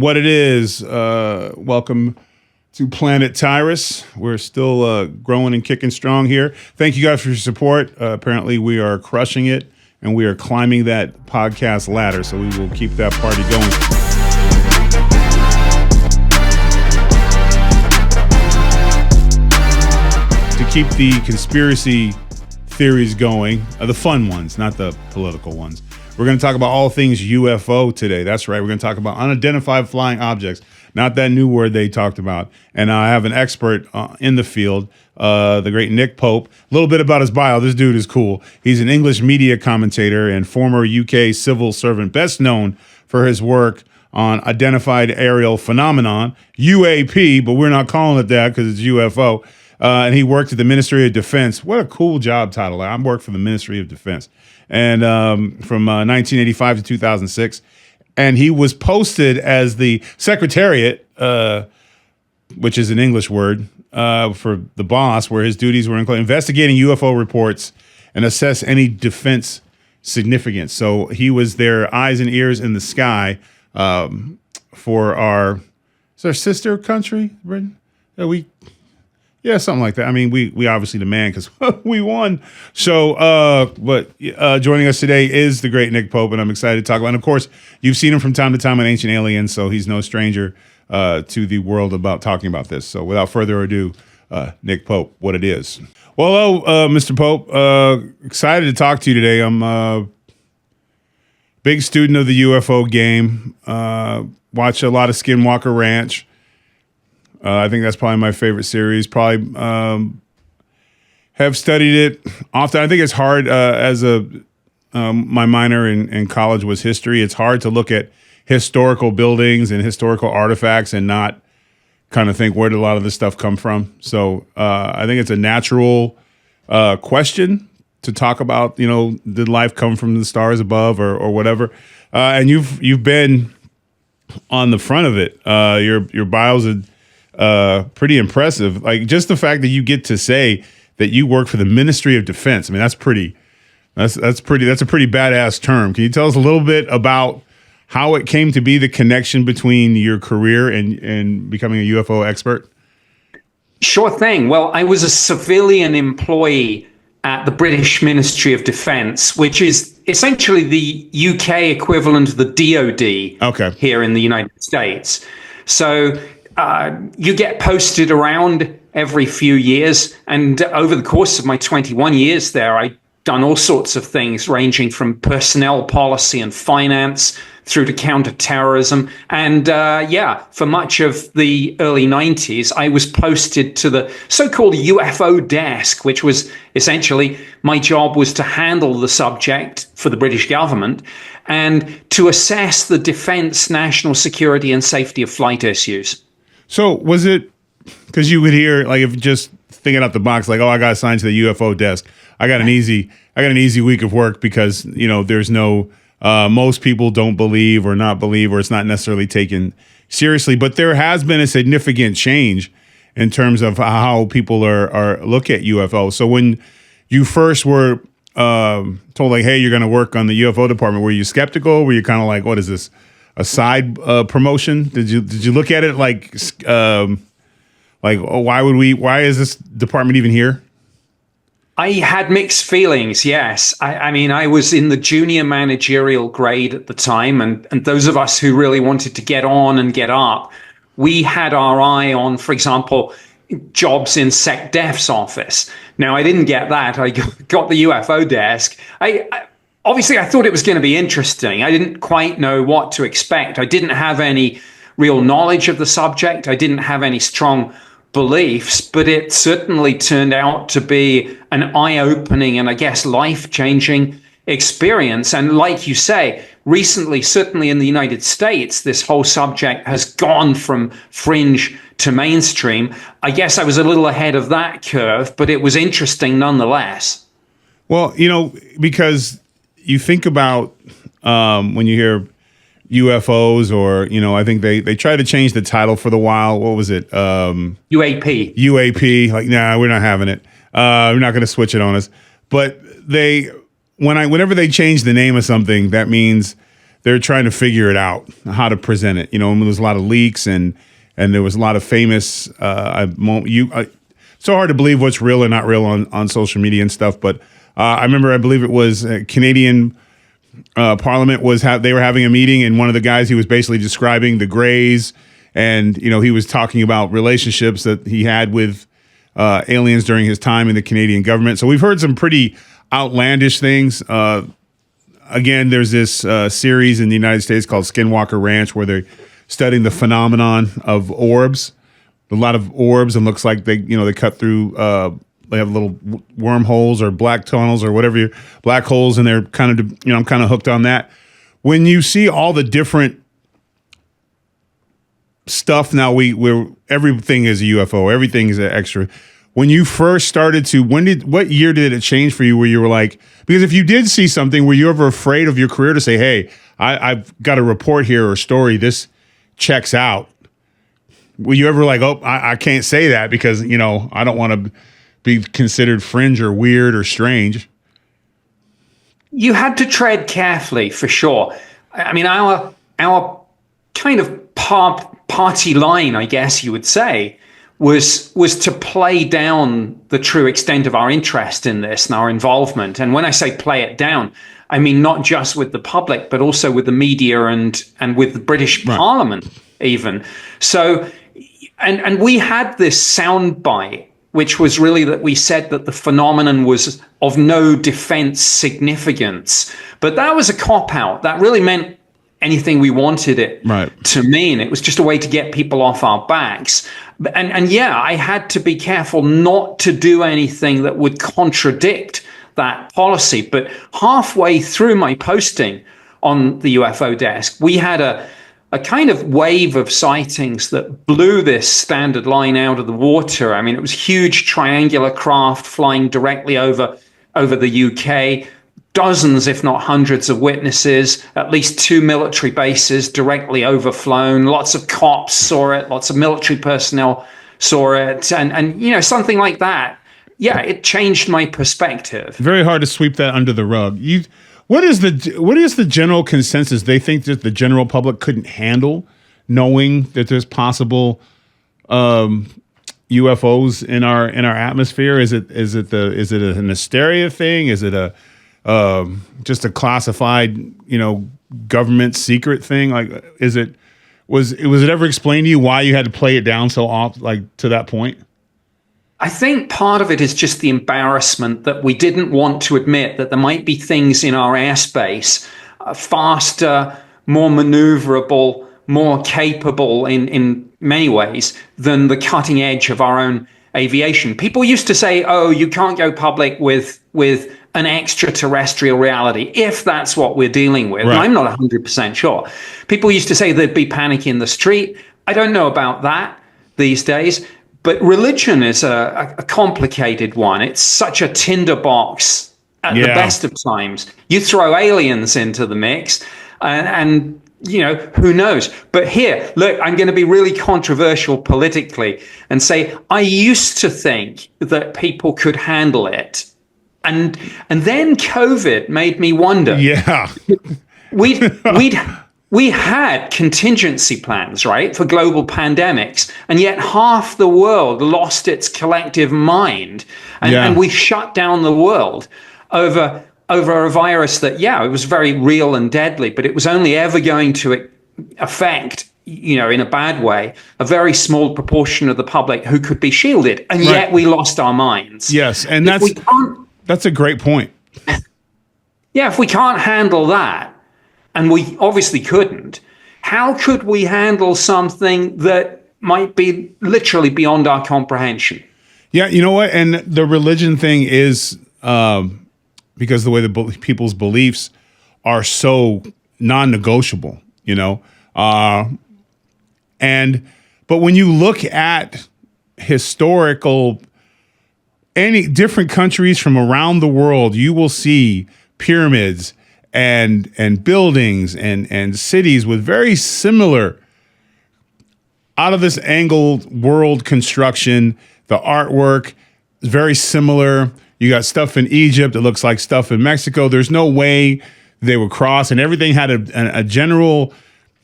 what it is. Welcome to Planet Tyrus. We're still growing and kicking strong here. Thank you guys for your support. Apparently, we are crushing it, and we are climbing that podcast ladder, so we will keep that party going. To keep the conspiracy theories going, the fun ones, not the political ones. We're going to talk about all things UFO today. That's right. We're going to talk about unidentified flying objects, not that new word they talked about. And I have an expert in the field, the great Nick Pope. A little bit about his bio. This dude is cool. He's an English media commentator and former UK civil servant, best known for his work on identified aerial phenomenon, UAP, but we're not calling it that because it's UFO. And he worked at the Ministry of Defense. What a cool job title. I worked for the Ministry of Defense. And from 1985 to 2006. And he was posted as the secretariat, which is an English word, for the boss, where his duties were including investigating UFO reports and assess any defense significance. So he was their eyes and ears in the sky for our sister country, Britain? Yeah, something like that. I mean, we obviously demand because we won. So, but joining us today is the great Nick Pope, and I'm excited to talk about. And of course, you've seen him from time to time on Ancient Aliens, so he's no stranger to the world about talking about this. So, without further ado, Nick Pope, what it is. Well, hello, Mr. Pope. Excited to talk to you today. I'm a big student of the UFO game. Watch a lot of Skinwalker Ranch. I think that's probably my favorite series. Probably have studied it often. I think it's hard as my minor in college was history. It's hard to look at historical buildings and historical artifacts and not kind of think, where did a lot of this stuff come from? So I think it's a natural question to talk about, did life come from the stars above or whatever? And you've been on the front of it. Your bios pretty impressive. Like just the fact that you get to say that you work for the Ministry of Defense. I mean, that's a pretty badass term. Can you tell us a little bit about how it came to be, the connection between your career and becoming a UFO expert? Sure thing. Well, I was a civilian employee at the British Ministry of Defense, which is essentially the UK equivalent of the DoD here in the United States. So you get posted around every few years. And over the course of my 21 years there, I've done all sorts of things ranging from personnel policy and finance through to counterterrorism. And for much of the early 90s, I was posted to the so-called UFO Desk, which was essentially my job was to handle the subject for the British government and to assess the defense, national security and safety of flight issues. So was it because you would hear, like, if just thinking out the box, like, oh, I got assigned to the UFO desk. I got an easy week of work because, there's no, most people don't believe or not believe, or it's not necessarily taken seriously. But there has been a significant change in terms of how people are look at UFO. So when you first were told, like, hey, you're going to work on the UFO department, were you skeptical? Were you kind of like, what is this? A side promotion? Did you look at it like why is this department even here? I had mixed feelings, yes. I mean, I was in the junior managerial grade at the time, and those of us who really wanted to get on and get up, we had our eye on, for example, jobs in SecDef's office. Now, I didn't get that. I got the UFO desk. Obviously, I thought it was going to be interesting. I didn't quite know what to expect. I didn't have any real knowledge of the subject. I didn't have any strong beliefs, but it certainly turned out to be an eye-opening and, I guess, life-changing experience. And like you say, recently, certainly in the United States, this whole subject has gone from fringe to mainstream. I guess I was a little ahead of that curve, but it was interesting nonetheless. Well, because you think about when you hear UFOs, or I think they tried to change the title for the while. What was it? UAP. UAP. Like, nah, we're not having it. We're not going to switch it on us. But whenever they change the name of something, that means they're trying to figure it out, how to present it. You know, and there's a lot of leaks and there was a lot of famous. So hard to believe what's real and not real on social media and stuff. But I remember, I believe it was Canadian Parliament they were having a meeting, and one of the guys, he was basically describing the Greys, and you know, he was talking about relationships that he had with aliens during his time in the Canadian government. So we've heard some pretty outlandish things. Again, there's this series in the United States called Skinwalker Ranch where they're studying the phenomenon of orbs. A lot of orbs, and looks like they cut through. They have little wormholes or black tunnels or whatever, black holes, and they're kind of, I'm kind of hooked on that. When you see all the different stuff now, everything is a UFO, everything is an extra. When you first started what year did it change for you where you were like, because if you did see something, were you ever afraid of your career to say, hey, I've got a report here or a story, this checks out? Were you ever like, oh, I can't say that because, I don't want to be considered fringe or weird or strange? You had to tread carefully, for sure. I mean, our kind of party line, I guess you would say, was to play down the true extent of our interest in this and our involvement. And when I say play it down, I mean not just with the public, but also with the media and with the British Parliament even. So, and we had this soundbite, which was really that we said that the phenomenon was of no defense significance. But that was a cop-out. That really meant anything we wanted it to mean. It was just a way to get people off our backs. And yeah, I had to be careful not to do anything that would contradict that policy. But halfway through my posting on the UFO desk, we had a kind of wave of sightings that blew this standard line out of the water. I mean, it was huge triangular craft flying directly over the UK, dozens, if not hundreds of witnesses, at least 2 military bases directly overflown. Lots of cops saw it, lots of military personnel saw it, and something like that. Yeah, it changed my perspective. Very hard to sweep that under the rug. What is the general consensus? They think that the general public couldn't handle knowing that there's possible UFOs in our atmosphere. Is it an hysteria thing? Is it just a classified government secret thing? Like, was it ever explained to you why you had to play it down so off, like to that point? I think part of it is just the embarrassment that we didn't want to admit that there might be things in our airspace faster, more maneuverable, more capable in many ways than the cutting edge of our own aviation. People used to say, oh, you can't go public with an extraterrestrial reality, if that's what we're dealing with. Right. And I'm not 100% sure. People used to say there'd be panic in the street. I don't know about that these days. But religion is a complicated one. It's such a tinderbox at the best of times. You throw aliens into the mix and who knows? But here, look, I'm going to be really controversial politically and say I used to think that people could handle it. And then COVID made me wonder. Yeah. We had contingency plans, right, for global pandemics, and yet half the world lost its collective mind, and we shut down the world over a virus that, it was very real and deadly, but it was only ever going to affect, in a bad way, a very small proportion of the public who could be shielded, and yet we lost our minds. Yes, and that's a great point. Yeah, if we can't handle that, and we obviously couldn't, how could we handle something that might be literally beyond our comprehension? Yeah, you know what? And the religion thing is because the way people's beliefs are so non-negotiable, but when you look at any different countries from around the world, you will see pyramids and buildings and cities with very similar out of this angled world construction. The artwork is very similar. You got stuff in Egypt that looks like stuff in Mexico. There's no way they would cross, and everything had a general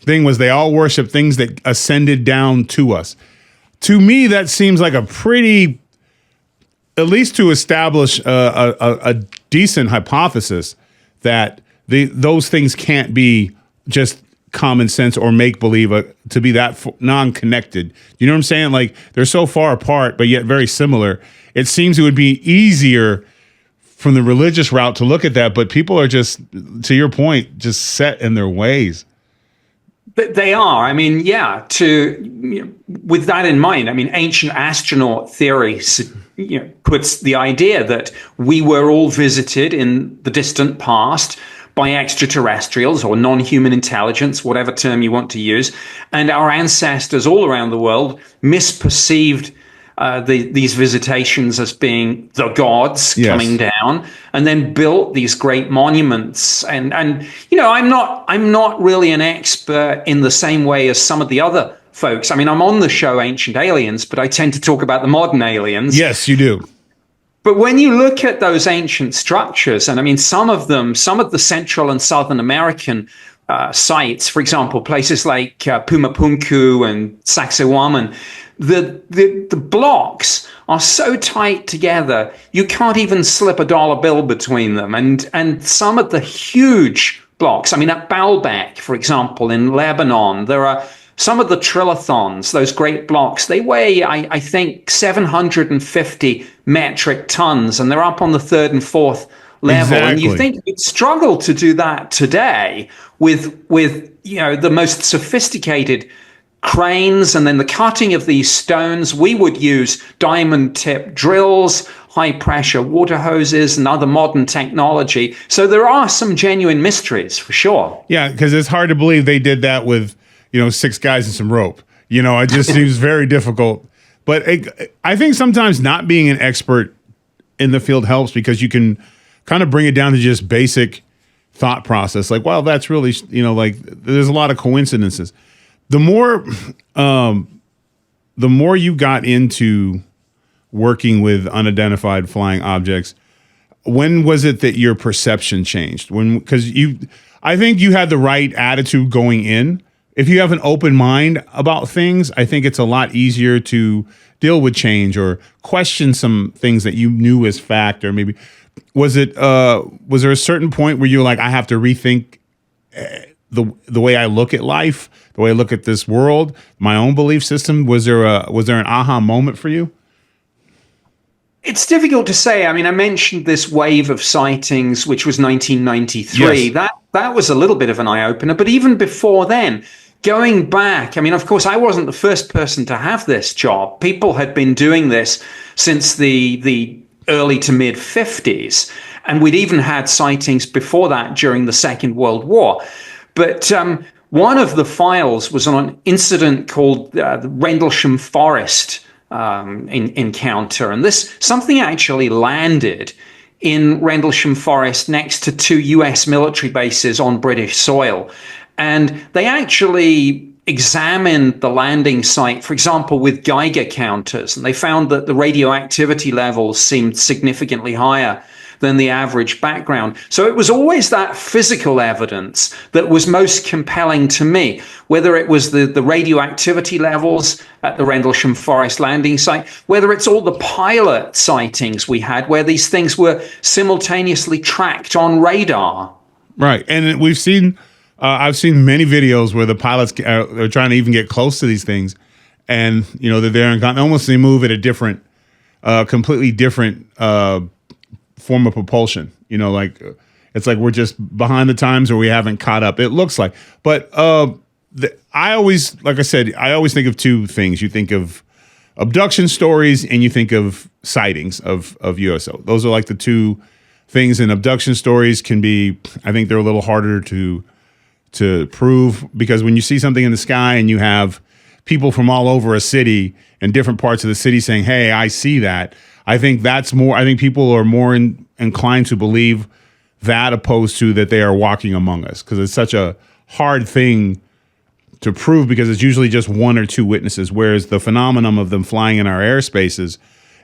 thing was they all worship things that ascended down to us. To me, that seems like a pretty, at least to establish a decent hypothesis that those things can't be just common sense or make believe to be that non-connected. You know what I'm saying? Like they're so far apart, but yet very similar. It seems it would be easier from the religious route to look at that, but people are just, to your point, just set in their ways. But they are. I mean, yeah. With that in mind, I mean, ancient astronaut theory, puts the idea that we were all visited in the distant past by extraterrestrials or non-human intelligence, whatever term you want to use, and our ancestors all around the world misperceived these visitations as being the gods coming down, and then built these great monuments. And I'm not really an expert in the same way as some of the other folks. I mean, I'm on the show Ancient Aliens, but I tend to talk about the modern aliens. Yes, you do. But when you look at those ancient structures, and I mean, some of the Central and Southern American sites, for example, places like Pumapunku and Sacsayhuaman, the blocks are so tight together, you can't even slip a dollar bill between them. And some of the huge blocks, I mean, at Baalbek, for example, in Lebanon, there are some of the trilithons, those great blocks, they weigh, I think, 750 metric tons, and they're up on the third and fourth level. Exactly. And you think you'd struggle to do that today with the most sophisticated cranes, and then the cutting of these stones. We would use diamond tip drills, high pressure water hoses, and other modern technology. So there are some genuine mysteries for sure. Yeah, because it's hard to believe they did that with 6 guys and some rope. It just seems very difficult. But I think sometimes not being an expert in the field helps, because you can kind of bring it down to just basic thought process. Like, well, that's really, like there's a lot of coincidences. The more you got into working with unidentified flying objects, when was it that your perception changed? Because I think you had the right attitude going in. If you have an open mind about things, I think it's a lot easier to deal with change or question some things that you knew as fact. Or maybe was there a certain point where you were like, I have to rethink the way I look at life, the way I look at this world, my own belief system? Was there an aha moment for you? It's difficult to say. I mean, I mentioned this wave of sightings, which was 1993. Yes. That was a little bit of an eye-opener. But even before then, going back, I mean, of course, I wasn't the first person to have this job. People had been doing this since the early to mid 50s. And we'd even had sightings before that during the Second World War. But one of the files was on an incident called the Rendlesham Forest encounter. And something actually landed in Rendlesham Forest next to 2 US military bases on British soil. And they actually examined the landing site, for example, with Geiger counters, and they found that the radioactivity levels seemed significantly higher than the average background. So it was always that physical evidence that was most compelling to me, whether it was the radioactivity levels at the Rendlesham Forest landing site, whether it's all the pilot sightings we had where these things were simultaneously tracked on radar. Right. And we've seen, I've seen many videos where the pilots are trying to even get close to these things, and they're there and almost they move at a different, completely different form of propulsion. It's like we're just behind the times, or we haven't caught up. It looks like, but I always think of 2 things. You think of abduction stories, and you think of sightings of USO. Those are like the 2 things. And abduction stories can be, I think they're a little harder to prove, because when you see something in the sky and you have people from all over a city and different parts of the city saying, "Hey, I see that," I think people are more inclined to believe that, opposed to that they are walking among us, because it's such a hard thing to prove, because it's usually just 1 or 2 witnesses, whereas the phenomenon of them flying in our airspaces,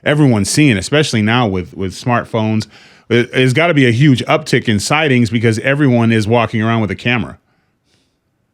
everyone's seeing, especially now with smartphones. There's got to be a huge uptick in sightings because everyone is walking around with a camera.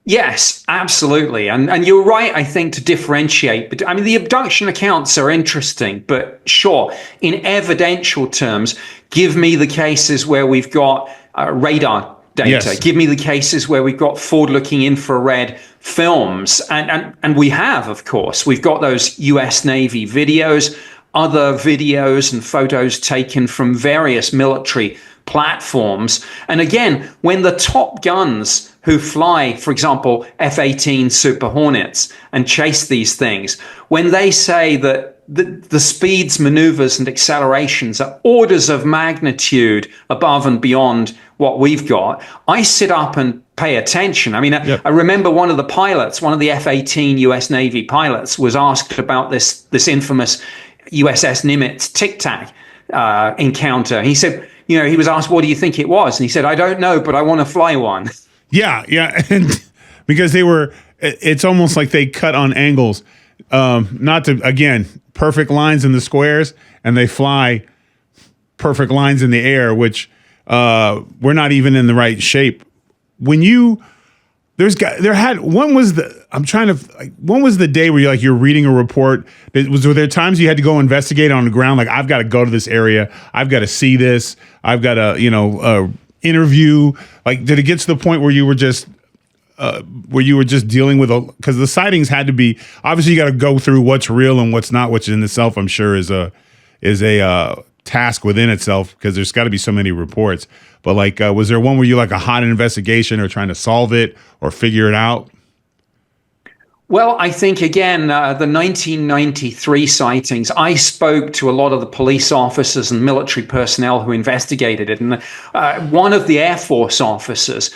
Yes, absolutely. And you're right, I think, to differentiate. But I mean, the abduction accounts are interesting, but sure, in evidential terms, give me the cases where we've got radar data. Yes. Give me the cases where we've got forward-looking infrared films. And we have, of course. We've got those US Navy videos, other videos and photos taken from various military platforms. And again, when the top guns who fly, for example, F-18 Super Hornets and chase these things, when they say that the speeds, maneuvers, and accelerations are orders of magnitude above and beyond what we've got, I sit up and pay attention. I mean, Yep. I remember one of the pilots, one of the F-18 US Navy pilots, was asked about this infamous USS Nimitz Tic Tac encounter. He said, he was asked, what do you think it was? And he said, I don't know, but I want to fly one. Yeah. And because it's almost like they cut on angles, not to, again, perfect lines in the squares, and they fly perfect lines in the air, which we're not even in the right shape. When when was the day where you're reading a report? Were there times you had to go investigate on the ground? Like, I've got to go to this area. I've got to see this. I've got to, interview. Like, did it get to the point where you were just dealing with because the sightings had to be, obviously you got to go through what's real and what's not, which in itself, I'm sure is a task within itself, because there's got to be so many reports. But was there one where you like a hot investigation or trying to solve it or figure it out? Well, I think, again, the 1993 sightings, I spoke to a lot of the police officers and military personnel who investigated it. And one of the Air Force officers,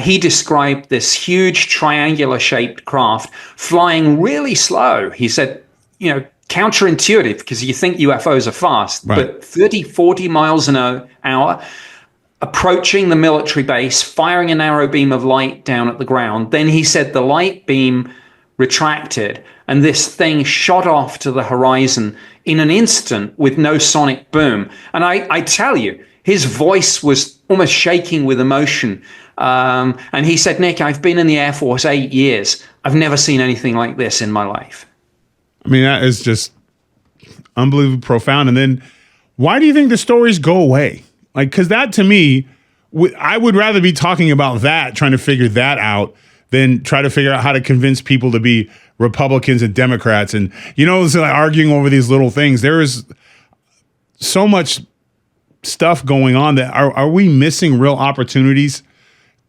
he described this huge triangular-shaped craft flying really slow. He said, counterintuitive, because you think UFOs are fast, right, but 30, 40 miles an hour, approaching the military base, firing an arrow beam of light down at the ground. Then he said the light beam retracted, and this thing shot off to the horizon in an instant with no sonic boom. And I tell you, his voice was almost shaking with emotion. And he said, Nick, I've been in the Air Force 8 years. I've never seen anything like this in my life. I mean, that is just unbelievably profound. And then why do you think the stories go away? Because that, to me, I would rather be talking about that, trying to figure that out, than try to figure out how to convince people to be Republicans and Democrats. And, it's like arguing over these little things. There is so much stuff going on that are we missing real opportunities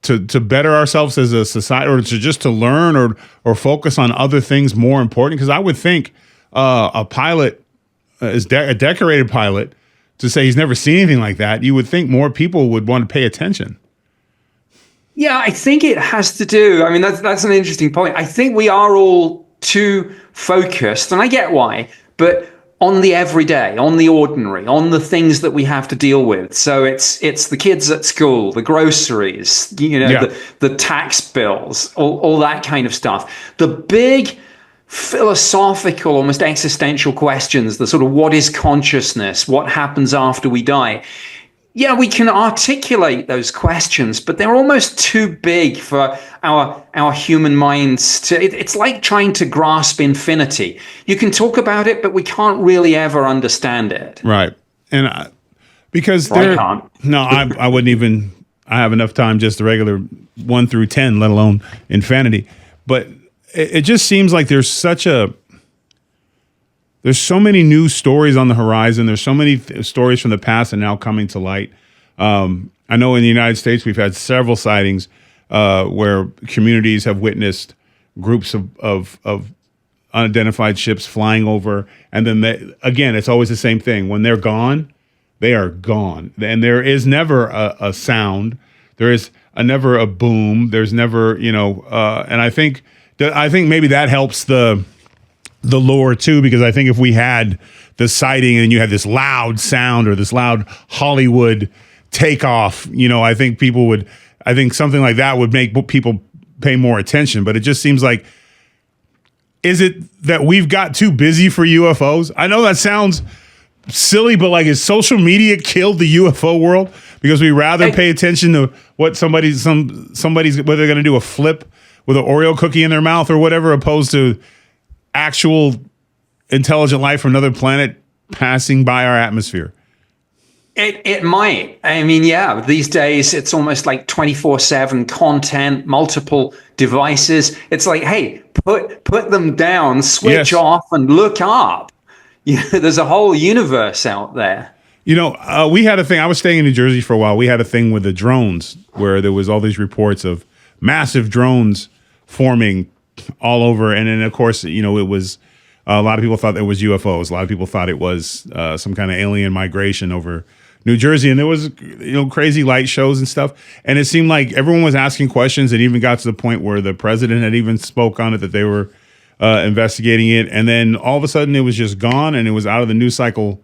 to better ourselves as a society, or to learn or focus on other things more important? Because I would think a pilot, a decorated pilot, to say he's never seen anything like that, you would think more people would want to pay attention. Yeah, I think it has to do. I mean, that's an interesting point. I think we are all too focused, and I get why, but on the everyday, on the ordinary, on the things that we have to deal with. So it's the kids at school, the groceries, the tax bills, all that kind of stuff. The big philosophical, almost existential questions, the sort of what is consciousness, what happens after we die. Yeah, we can articulate those questions, but they're almost too big for our human minds to. It's like trying to grasp infinity. You can talk about it, but we can't really ever understand it. Right, and because I can't. No, I wouldn't even. I have enough time just the regular 1 through 10, let alone infinity. But it just seems like there's so many new stories on the horizon. There's so many stories from the past and now coming to light. I know in the United States, we've had several sightings where communities have witnessed groups of unidentified ships flying over. And then, again, it's always the same thing. When they're gone, they are gone. And there is never a sound. There is never a boom. There's never, and I think maybe that helps the lore too, because I think if we had the sighting and you had this loud sound or this loud Hollywood takeoff, I think something like that would make people pay more attention. But it just seems like, is it that we've got too busy for UFOs? I know that sounds silly, but like, has social media killed the UFO world? Because we rather pay attention to what somebody's whether they're going to do a flip with an Oreo cookie in their mouth or whatever, opposed to actual intelligent life from another planet passing by our atmosphere. It might. I mean, yeah, these days it's almost like 24/7 content, multiple devices. It's like, hey, put them down, switch off, and look up. There's a whole universe out there. We had a thing. I was staying in New Jersey for a while. We had a thing with the drones where there was all these reports of massive drones forming all over. And then, of course, it was a lot of people thought it was UFOs. A lot of people thought it was some kind of alien migration over New Jersey. And there was, crazy light shows and stuff. And it seemed like everyone was asking questions. It even got to the point where the president had even spoke on it, that they were investigating it. And then all of a sudden it was just gone and it was out of the news cycle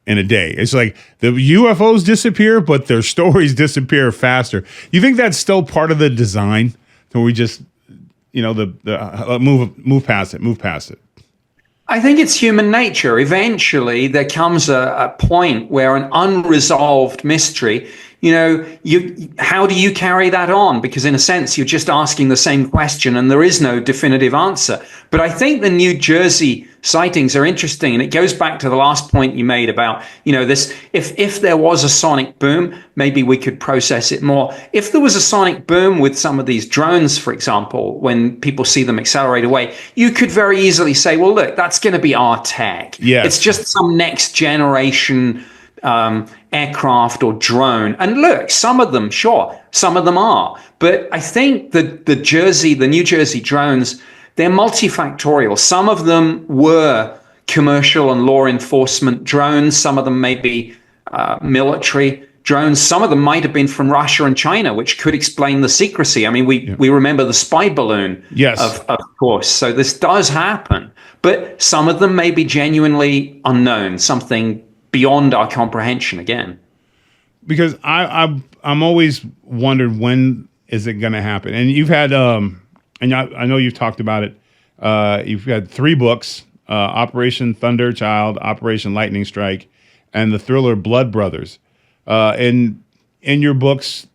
in a day. It's like the UFOs disappear, but their stories disappear faster. You think that's still part of the design? So we just, move past it. I think it's human nature. Eventually, there comes a point where an unresolved mystery, how do you carry that on? Because in a sense, you're just asking the same question and there is no definitive answer. But I think the New Jersey sightings are interesting. And it goes back to the last point you made about, this, if there was a sonic boom, maybe we could process it more. If there was a sonic boom with some of these drones, for example, when people see them accelerate away, you could very easily say, well, look, that's going to be our tech. Yes. It's just some next generation aircraft or drone. And look, some of them are. But I think that the New Jersey drones, they're multifactorial. Some of them were commercial and law enforcement drones. Some of them may be military drones. Some of them might have been from Russia and China, which could explain the secrecy. I mean, we remember the spy balloon, of course. So this does happen. But some of them may be genuinely unknown, something beyond our comprehension again. Because I'm always wondered, when is it going to happen? And you've had, and I know you've talked about it. You've had 3 books: Operation Thunder Child, Operation Lightning Strike, and the thriller Blood Brothers. In your books,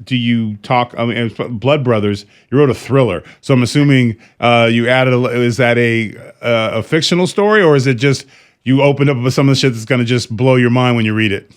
do you talk? I mean, Blood Brothers. You wrote a thriller, so I'm assuming you added. Is that a fictional story, or is it just you opened up with some of the shit that's going to just blow your mind when you read it?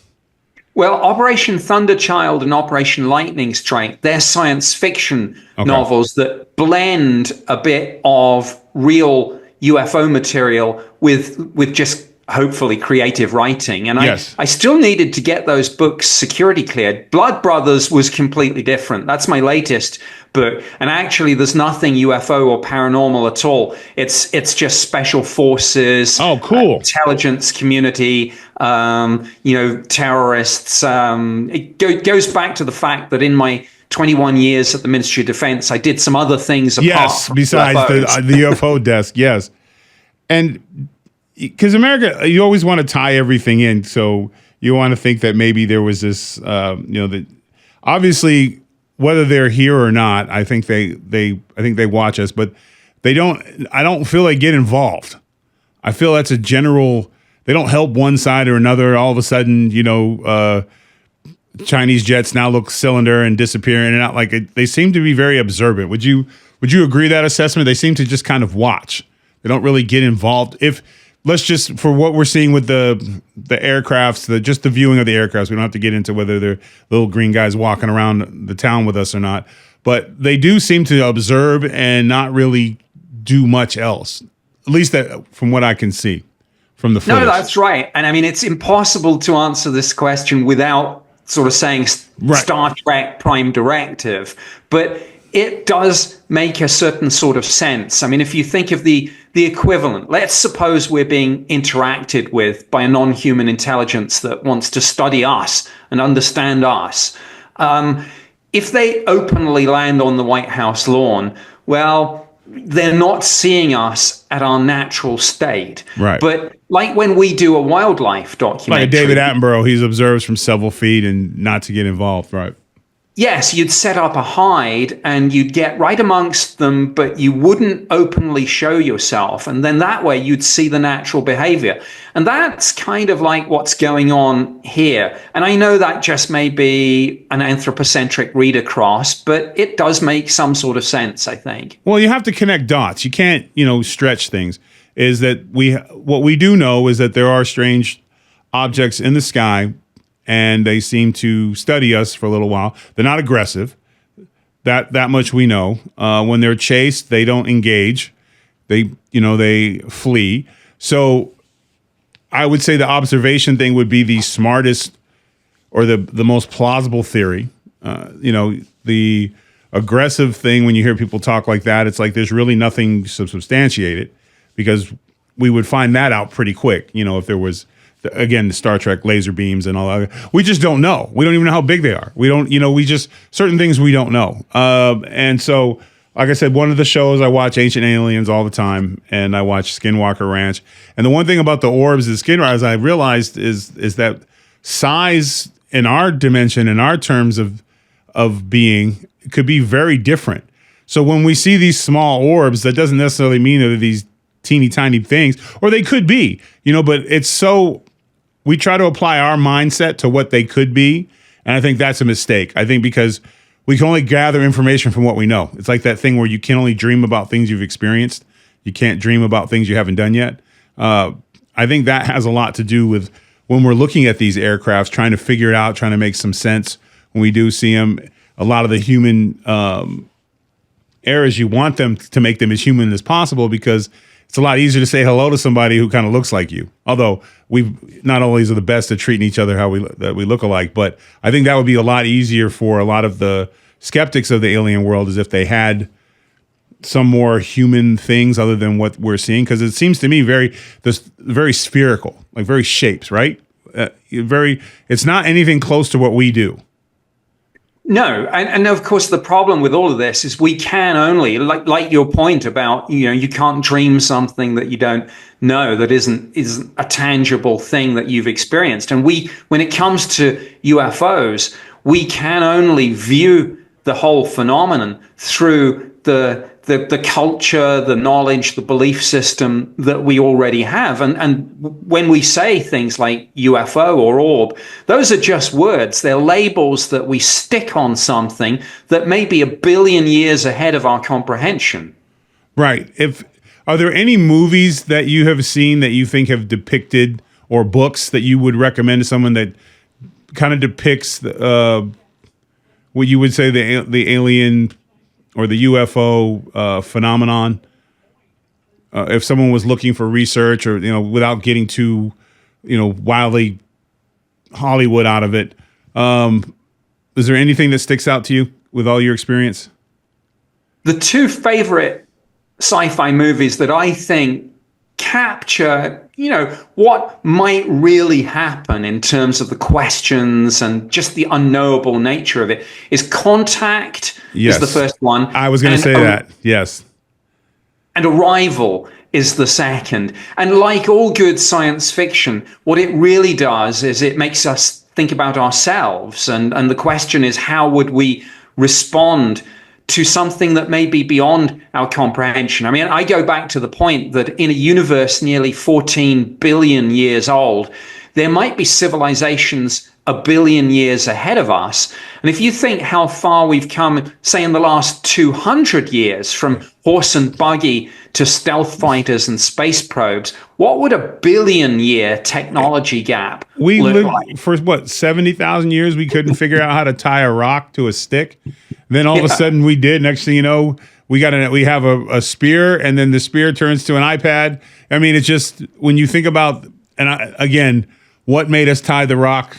Well, Operation Thunderchild and Operation Lightning Strike, they're science fiction novels that blend a bit of real UFO material with just hopefully creative writing. And I still needed to get those books security cleared. Blood Brothers was completely different. That's my latest book. And actually, there's nothing UFO or paranormal at all. It's just special forces. Oh, cool. Intelligence community, terrorists. It goes back to the fact that in my 21 years at the Ministry of Defense, I did some other things apart from besides UFOs. the UFO desk, yes. And because America, you always want to tie everything in, so you want to think that maybe there was this, that obviously whether they're here or not, I think they watch us, but they don't. I don't feel they get involved. I feel that's a general. They don't help one side or another. All of a sudden, Chinese jets now look cylinder and disappear in and out. Like they seem to be very observant. Would you agree that assessment? They seem to just kind of watch. They don't really get involved. Let's just, for what we're seeing with the aircrafts, just the viewing of the aircrafts, we don't have to get into whether they're little green guys walking around the town with us or not, but they do seem to observe and not really do much else, at least from what I can see from the footage. No, that's right. And I mean, it's impossible to answer this question without sort of saying Star Trek Prime Directive, but it does make a certain sort of sense. I mean, if you think of the equivalent, let's suppose we're being interacted with by a non-human intelligence that wants to study us and understand us. If they openly land on the White House lawn, well, they're not seeing us at our natural state. Right. But like when we do a wildlife documentary. Like David Attenborough, he observes from several feet and not to get involved, right? yes, you'd set up a hide and you'd get right amongst them, but you wouldn't openly show yourself. And then that way you'd see the natural behavior. And that's kind of like what's going on here. And I know that just may be an anthropocentric read across, but it does make some sort of sense, I think. Well, you have to connect dots. You can't, stretch things. Is that what we do know is that there are strange objects in the sky, and they seem to study us for a little while. They're not aggressive. That much we know. When they're chased, they don't engage. They flee. So I would say the observation thing would be the smartest or the most plausible theory. The aggressive thing, when you hear people talk like that, it's like there's really nothing to substantiate it, because we would find that out pretty quick. If there was, again, the Star Trek laser beams and all that. We just don't know. We don't even know how big they are. We don't, certain things we don't know. And so, like I said, one of the shows, I watch Ancient Aliens all the time, and I watch Skinwalker Ranch. And the one thing about the orbs and Skinwalker, I realized is that size in our dimension, in our terms of being, could be very different. So when we see these small orbs, that doesn't necessarily mean that they're these teeny tiny things, or they could be, but it's so, we try to apply our mindset to what they could be. And I think that's a mistake. I think because we can only gather information from what we know. It's like that thing where you can only dream about things you've experienced. You can't dream about things you haven't done yet. I think that has a lot to do with when we're looking at these aircrafts, trying to figure it out, trying to make some sense. When we do see them, a lot of the human errors, you want them to make them as human as possible, because it's a lot easier to say hello to somebody who kind of looks like you. Although we not always are the best at treating each other how we look alike, but I think that would be a lot easier for a lot of the skeptics of the alien world, is if they had some more human things other than what we're seeing, because it seems to me very spherical, like very shapes, right? It's not anything close to what we do. No, and of course the problem with all of this is we can only, like your point about, you can't dream something that you don't know, that isn't a tangible thing that you've experienced. And when it comes to UFOs, we can only view the whole phenomenon through the culture, the knowledge, the belief system that we already have. And when we say things like UFO or orb, those are just words. They're labels that we stick on something that may be 1 billion years ahead of our comprehension. Right. Are there any movies that you have seen that you think have depicted, or books that you would recommend to someone that kind of depicts what you would say the alien or the UFO phenomenon? If someone was looking for research, or without getting too wildly Hollywood out of it, is there anything that sticks out to you with all your experience? The two favorite sci-fi movies that I think capture what might really happen in terms of the questions and just the unknowable nature of it is Contact. Yes. Is the first one. I was going to say that. Yes. And Arrival is the second. And like all good science fiction, what it really does is it makes us think about ourselves. And the question is, how would we respond to something that may be beyond our comprehension? I mean, I go back to the point that in a universe nearly 14 billion years old, there might be civilizations 1 billion years ahead of us. And if you think how far we've come, say, in the last 200 years, from horse and buggy to stealth fighters and space probes, what would 1 billion year technology gap we look lived like? For 70,000 years, we couldn't figure out how to tie a rock to a stick. Then all of a sudden we did. Next thing you know, we have a spear, and then the spear turns to an iPad. I mean, it's just, when you think about, again, what made us tie the rock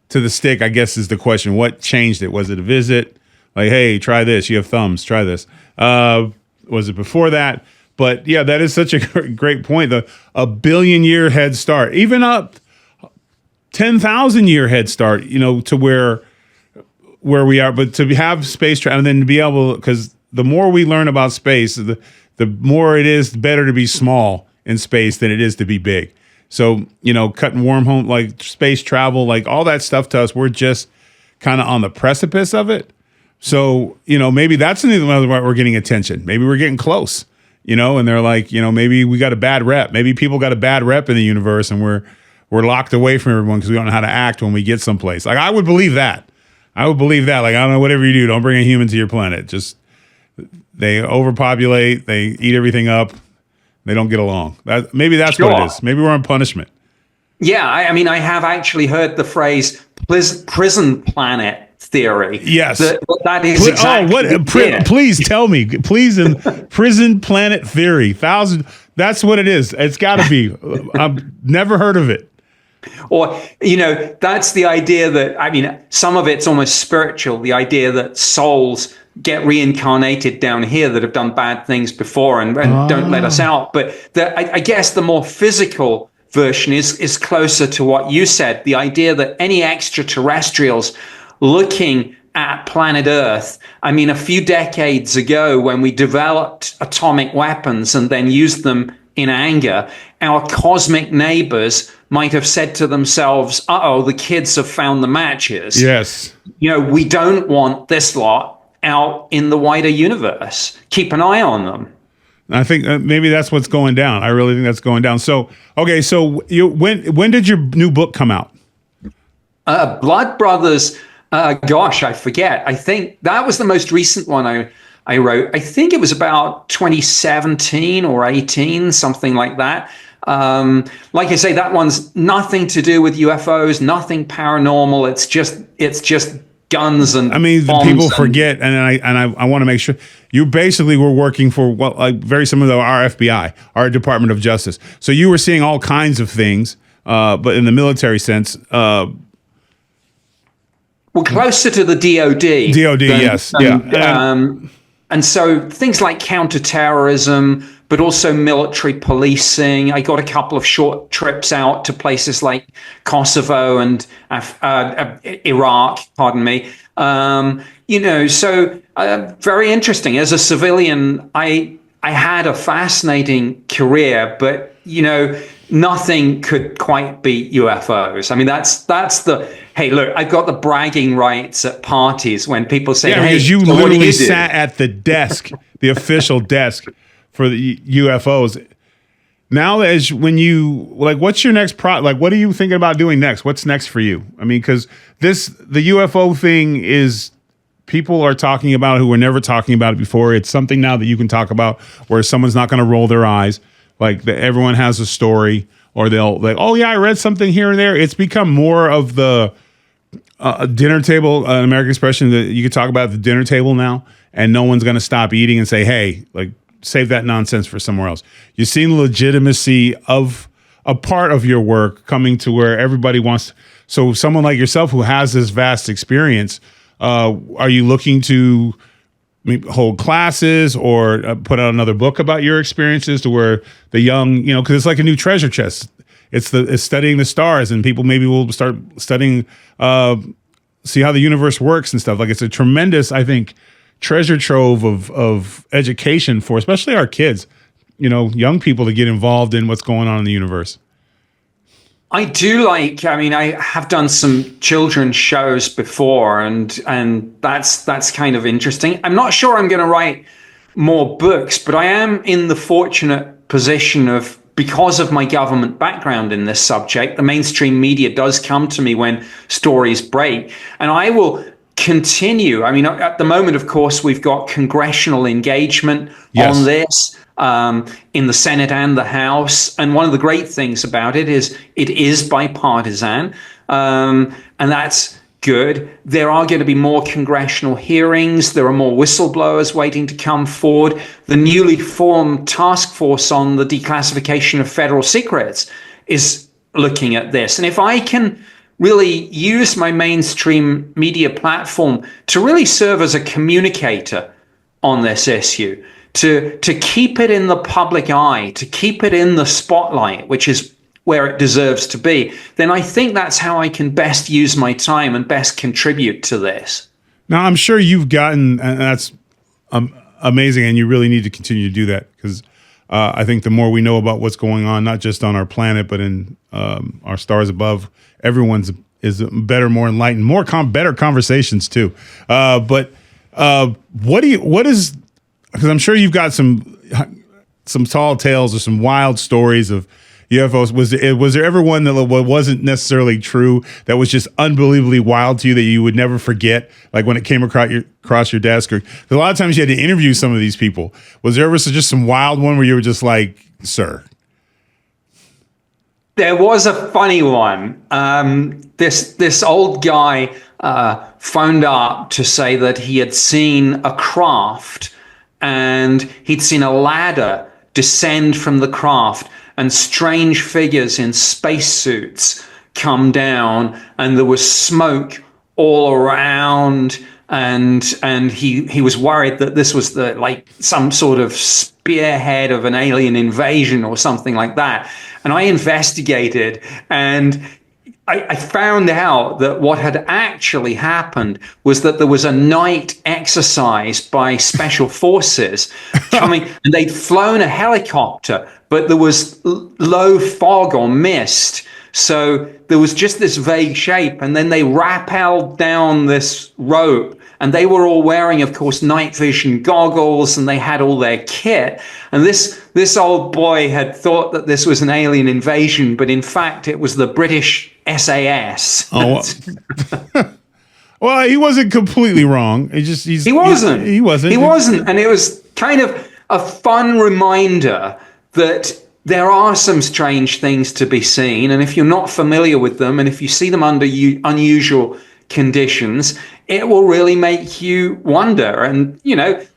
to the stick, I guess, is the question. What changed it? Was it a visit? Like, hey, try this. You have thumbs. Try this. Was it before that? But yeah, that is such a great point. The 1 billion year head start, even up 10,000 year head start, to where we are. But to have space travel, and then to be able, because the more we learn about space, the more it is better to be small in space than it is to be big. So, cutting wormhole, like space travel, like all that stuff to us, we're just kind of on the precipice of it. So, maybe that's another why we're getting attention. Maybe we're getting close, and they're like, maybe we got a bad rep. Maybe people got a bad rep in the universe and we're locked away from everyone because we don't know how to act when we get someplace. Like, I would believe that. Like, I don't know, whatever you do, don't bring a human to your planet. Just, they overpopulate, they eat everything up, they don't get along. Maybe that's what it is. Maybe we're on punishment. Yeah, I have actually heard the phrase prison planet theory. Yes. That is exactly please tell me. Please, in prison planet theory. That's what it is. It's got to be. I've never heard of it. Or, that's the idea that, some of it's almost spiritual, the idea that souls get reincarnated down here that have done bad things before and don't let us out. But I guess the more physical version is closer to what you said, the idea that any extraterrestrials looking at planet Earth, a few decades ago when we developed atomic weapons and then used them in anger, our cosmic neighbors might have said to themselves, the kids have found the matches. Yes. We don't want this lot out in the wider universe. Keep an eye on them. I think maybe that's what's going down. I really think that's going down. So, okay, so when did your new book come out? Blood Brothers, I forget. I think that was the most recent one I wrote. I think it was about 2017 or 18, something like that. Like I say, that one's nothing to do with UFOs, nothing paranormal. It's just guns and bombs. People forget, and I want to make sure you basically were working for very similar to our FBI, our Department of Justice. So you were seeing all kinds of things, but in the military sense. Well, closer to the DOD. Yes, yeah. And so things like counterterrorism, but also military policing. I got a couple of short trips out to places like Kosovo and Iraq, pardon me. So very interesting. As a civilian, I had a fascinating career, but, nothing could quite beat UFOs. That's the, hey, look, I've got the bragging rights at parties when people say, hey, because you literally sat at the desk, the official desk for the UFOs. Now, what's your next what are you thinking about doing next? What's next for you? Because the UFO thing is, people are talking about who were never talking about it before. It's something now that you can talk about where someone's not going to roll their eyes. Everyone has a story, or they'll oh yeah, I read something here and there. It's become more of the dinner table, an American expression that you can talk about at the dinner table now, and no one's going to stop eating and say, hey, save that nonsense for somewhere else. You've seen the legitimacy of a part of your work coming to where everybody wants. So someone like yourself who has this vast experience, are you looking to hold classes or put out another book about your experiences to where the young, because it's like a new treasure chest. It's studying the stars, and people maybe will start studying, see how the universe works and stuff. It's a tremendous, I think, treasure trove of education for especially our kids, young people to get involved in what's going on in the universe. I do I have done some children's shows before, and that's kind of interesting. I'm not sure I'm going to write more books, but I am in the fortunate position of, because of my government background in this subject, the mainstream media does come to me when stories break, and I will continue. At the moment, of course, we've got congressional engagement on this. In the Senate and the House. And one of the great things about it is bipartisan. And that's good. There are going to be more congressional hearings. There are more whistleblowers waiting to come forward. The newly formed task force on the declassification of federal secrets is looking at this. And if I can really use my mainstream media platform to really serve as a communicator on this issue, to keep it in the public eye, to keep it in the spotlight, which is where it deserves to be, then I think that's how I can best use my time and best contribute to this. Now, I'm sure you've gotten, and that's amazing, and you really need to continue to do that, because I think the more we know about what's going on, not just on our planet, but in our stars above, everyone's is better, more enlightened, better conversations too. But What is, because I'm sure you've got some tall tales or some wild stories of UFOs. Was there ever one that wasn't necessarily true that was just unbelievably wild to you that you would never forget, like when it came across your desk? Or 'cause a lot of times you had to interview some of these people. Was there ever just some wild one where you were just like, sir? There was a funny one. This old guy phoned up to say that he had seen a craft and he'd seen a ladder descend from the craft and strange figures in spacesuits come down, and there was smoke all around, and he was worried that this was some sort of spearhead of an alien invasion or something like that. And I investigated, and I found out that what had actually happened was that there was a night exercise by special forces coming, and they'd flown a helicopter, but there was low fog or mist. So there was just this vague shape, and then they rappelled down this rope, and they were all wearing, of course, night vision goggles, and they had all their kit. And this old boy had thought that this was an alien invasion, but in fact it was the British SAS. Oh, well, he wasn't completely wrong. He wasn't. And it was kind of a fun reminder that there are some strange things to be seen. And if you're not familiar with them, and if you see them under unusual conditions, it will really make you wonder. And,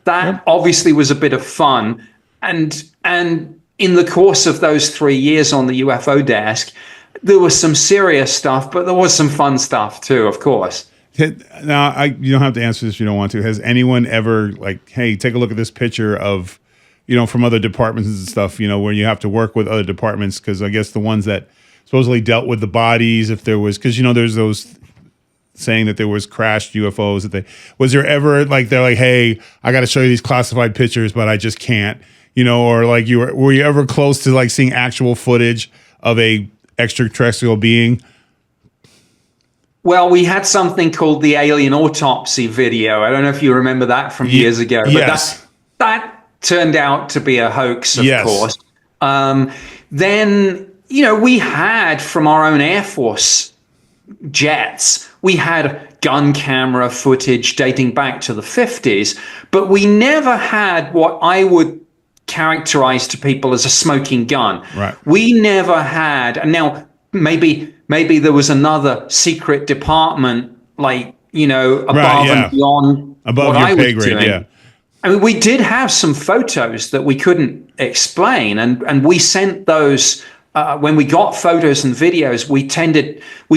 that obviously was a bit of fun. And in the course of those 3 years on the UFO desk, there was some serious stuff, but there was some fun stuff too, of course. Now, you don't have to answer this if you don't want to. Has anyone ever hey, take a look at this picture of, from other departments and stuff, where you have to work with other departments? Because I guess the ones that supposedly dealt with the bodies, if there was, because, there's those saying that there was crashed UFOs. Was there ever they're like, hey, I got to show you these classified pictures, but I just can't, or were you ever close to seeing actual footage of a extraterrestrial being? Well, we had something called the alien autopsy video. I don't know if you remember that from years ago, but yes. that turned out to be a hoax, of yes. course. Then, we had from our own Air Force jets, we had gun camera footage dating back to the 50s, but we never had what I would characterize to people as a smoking gun. Right. We never had, and now maybe there was another secret department, above and beyond above what your I pay was grade, doing. yeah. I mean, we did have some photos that we couldn't explain, and we sent those. When we got photos and videos, we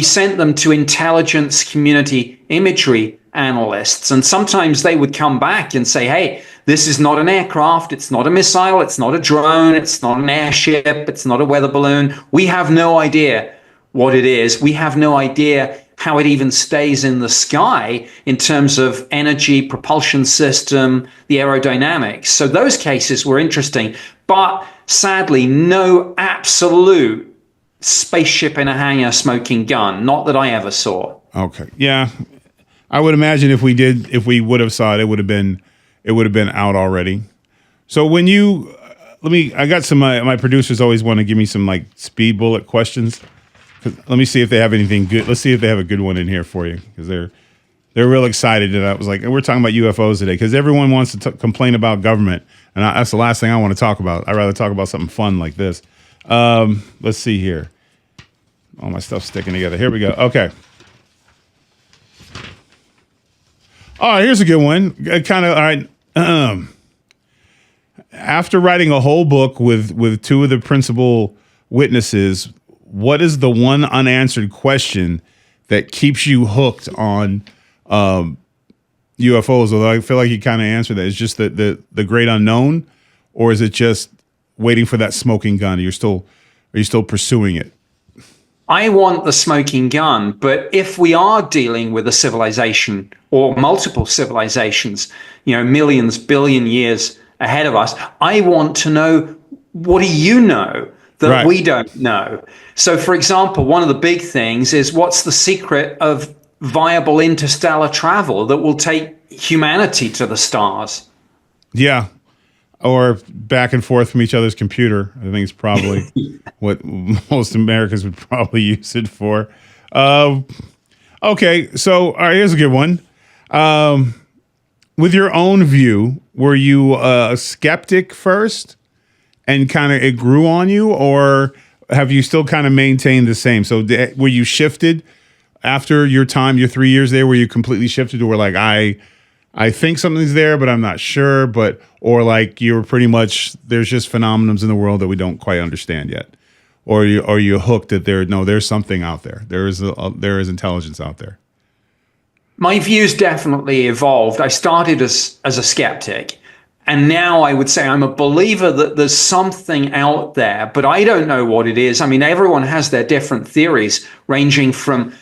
sent them to intelligence community imagery analysts, and sometimes they would come back and say, hey, this is not an aircraft, it's not a missile, it's not a drone, it's not an airship, it's not a weather balloon. We have no idea what it is. We have no idea how it even stays in the sky in terms of energy, propulsion system, the aerodynamics. So those cases were interesting, but sadly, no absolute spaceship in a hangar smoking gun. Not that I ever saw. Okay. Yeah. I would imagine if we would have saw it, it would have been out already. So when I got some, my producers always want to give me some speed bullet questions. Let me see if they have anything good. Let's see if they have a good one in here for you, because they're real excited. And I was like, we're talking about UFOs today because everyone wants to complain about government, and that's the last thing I want to talk about. I'd rather talk about something fun like this. Let's see here. All my stuff's sticking together. Here we go. Okay. All right, here's a good one. Kind of all right. After writing a whole book with two of the principal witnesses, what is the one unanswered question that keeps you hooked on UFOs? Although I feel like you kind of answered that. Is just the great unknown, or is it just waiting for that smoking gun? Are you still pursuing it? I want the smoking gun, but if we are dealing with a civilization or multiple civilizations, millions, billion years ahead of us, I want to know, what do you know that we don't know? So, for example, one of the big things is, what's the secret of viable interstellar travel that will take humanity to the stars. Yeah. Or back and forth from each other's computer. I think it's probably what most Americans would probably use it for. Okay, so all right, here's a good one. With your own view, were you a skeptic first and kind of it grew on you, or have you still kind of maintained the same? So were you shifted after your time, your 3 years there, were you completely shifted to where like, I think something's there, but I'm not sure, or like you were pretty much, there's just phenomenons in the world that we don't quite understand yet. Or are you hooked that there's something out there. There is intelligence out there. My views definitely evolved. I started as a skeptic, and now I would say I'm a believer that there's something out there, but I don't know what it is. I mean, everyone has their different theories, ranging from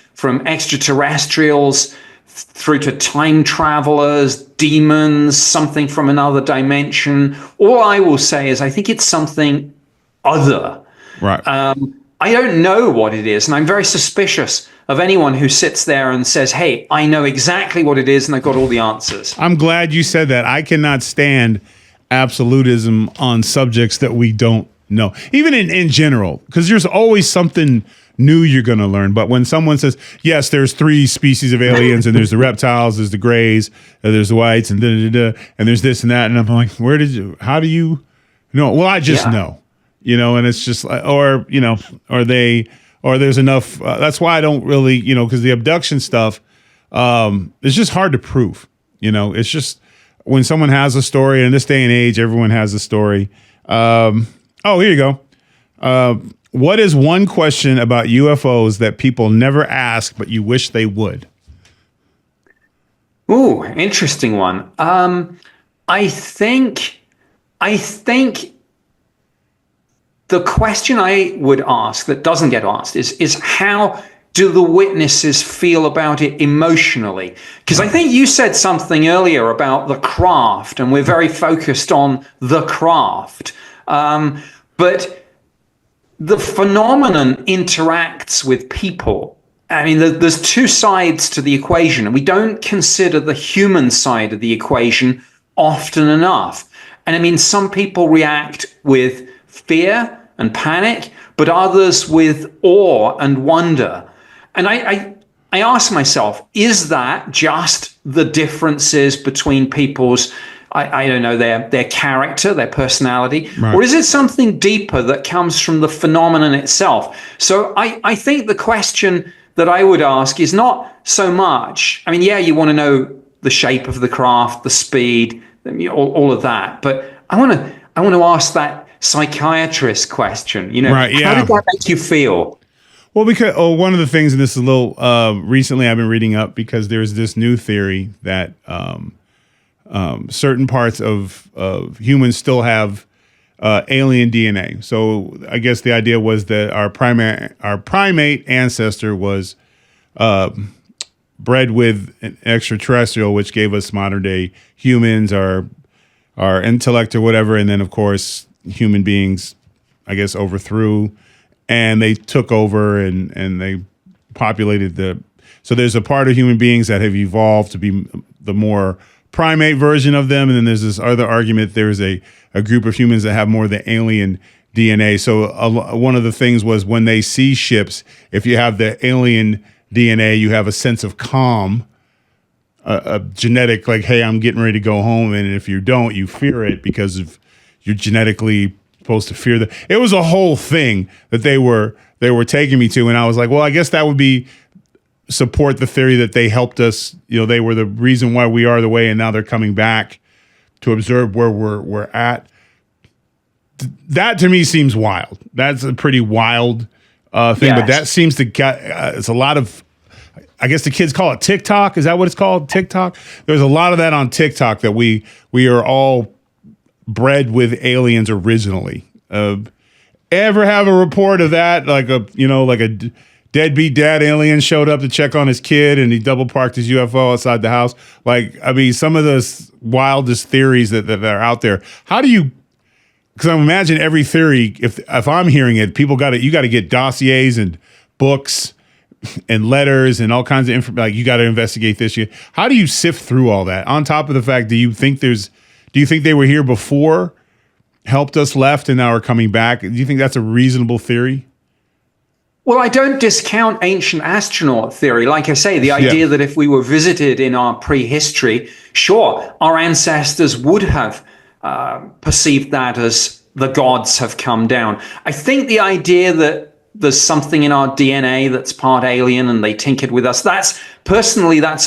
extraterrestrials through to time travelers, demons, something from another dimension. All I will say is I think it's something other. Right. I don't know what it is, and I'm very suspicious of anyone who sits there and says, hey, I know exactly what it is and I've got all the answers. I'm glad you said that. I cannot stand absolutism on subjects that we don't know, even in general, because there's always something new you're going to learn. But when someone says, yes, there's 3 species of aliens, and there's the reptiles, there's the grays, there's the whites, and and there's this and that, and I'm like, how do you know? Well, I just know, and it's just like, or there's enough. That's why I don't really, because the abduction stuff, it's just hard to prove. It's just when someone has a story, and in this day and age, everyone has a story. Here you go. What is one question about UFOs that people never ask, but you wish they would? Ooh, interesting one. I think the question I would ask that doesn't get asked is how do the witnesses feel about it emotionally? Because I think you said something earlier about the craft, and we're very focused on the craft. But the phenomenon interacts with people. I mean, there's 2 sides to the equation, and we don't consider the human side of the equation often enough. And I mean, some people react with fear and panic, but others with awe and wonder. And I ask myself, is that just the differences between people's, I don't know, their character, their personality, right, or is it something deeper that comes from the phenomenon itself? So I think the question that I would ask is not so much, I mean, yeah, you want to know the shape of the craft, the speed, all of that, but I want to ask that psychiatrist question, right, how did that make you feel? Well, because one of the things, and this is a little recently I've been reading up, because there's this new theory that certain parts of humans still have alien DNA. So I guess the idea was that our primate ancestor was bred with an extraterrestrial, which gave us modern day humans, our intellect or whatever, and then of course human beings, I guess, overthrew, and they took over and they populated so there's a part of human beings that have evolved to be the more primate version of them, and then there's this other argument, there's a group of humans that have more of the alien DNA. So one of the things was when they see ships, if you have the alien DNA, you have a sense of calm, a genetic, like, hey, I'm getting ready to go home, and if you don't, you fear it because of you're genetically supposed to fear that. It was a whole thing that they were taking me to, and I was like, well, I guess that would be support the theory that they helped us. They were the reason why we are the way, and now they're coming back to observe where we're at. That to me seems wild. That's a pretty wild thing, yes. But that seems to get it's a lot of. I guess the kids call it TikTok. Is that what it's called? TikTok. There's a lot of that on TikTok that we are all bred with aliens originally. Ever have a report of that? Like a deadbeat dad alien showed up to check on his kid and he double parked his UFO outside the house. Like, I mean, some of the wildest theories that are out there. How do you? Because I imagine every theory, if I'm hearing it, you got to get dossiers and books, and letters and all kinds of information. Like, you got to investigate this. How do you sift through all that? On top of the fact, do you think they were here before, helped us, left, and now are coming back? Do you think that's a reasonable theory? Well, I don't discount ancient astronaut theory. Like I say, the idea that if we were visited in our prehistory, sure, our ancestors would have perceived that as the gods have come down. I think the idea that there's something in our DNA that's part alien and they tinkered with us, that's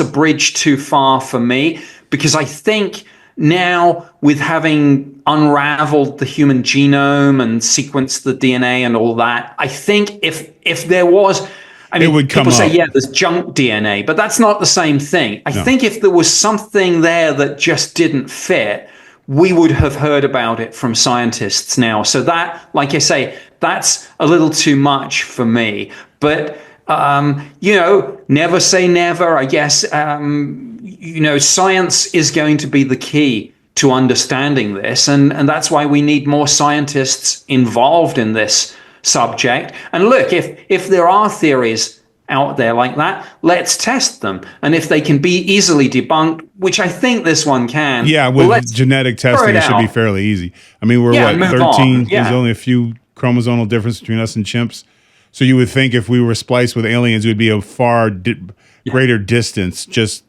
a bridge too far for me, because I think now, with having unraveled the human genome and sequenced the DNA and all that, I think if there was, I mean, people say, yeah, there's junk DNA, but that's not the same thing. I think if there was something there that just didn't fit, we would have heard about it from scientists now. So that, like I say, that's a little too much for me. But, never say never, I guess. Science is going to be the key to understanding this. And that's why we need more scientists involved in this subject. And look, if there are theories out there like that, let's test them. And if they can be easily debunked, which I think this one can. Yeah, with genetic testing, it should be fairly easy. I mean, we're 13? There's only a few chromosomal difference between us and chimps. So you would think if we were spliced with aliens, it would be a far greater distance, just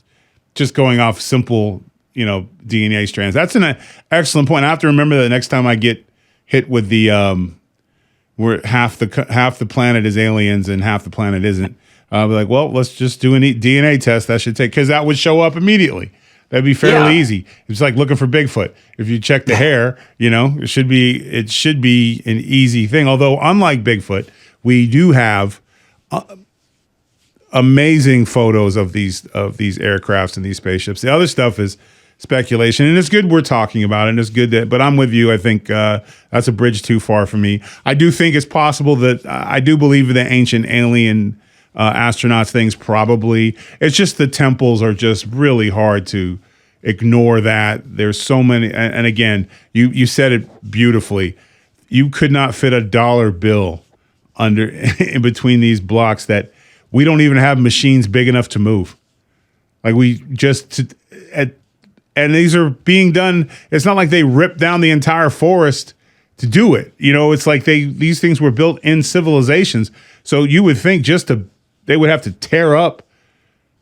going off simple, DNA strands. That's an excellent point. I have to remember that next time I get hit with the where half the planet is aliens and half the planet isn't. I'll be like, well, let's just do a DNA test. That should take, because that would show up immediately. That'd be fairly easy. It's like looking for Bigfoot. If you check the hair, it should be an easy thing. Although, unlike Bigfoot, we do have amazing photos of these aircrafts and these spaceships. The other stuff is speculation, and it's good we're talking about it, and it's good that, but I'm with you. I think that's a bridge too far for me. I do think it's possible that I do believe the ancient alien astronauts things probably. It's just the temples are just really hard to ignore that. There's so many, and again, you said it beautifully. You could not fit a dollar bill in between these blocks that we don't even have machines big enough to move. Like and these are being done. It's not like they ripped down the entire forest to do it. It's like these things were built in civilizations. So you would think they would have to tear up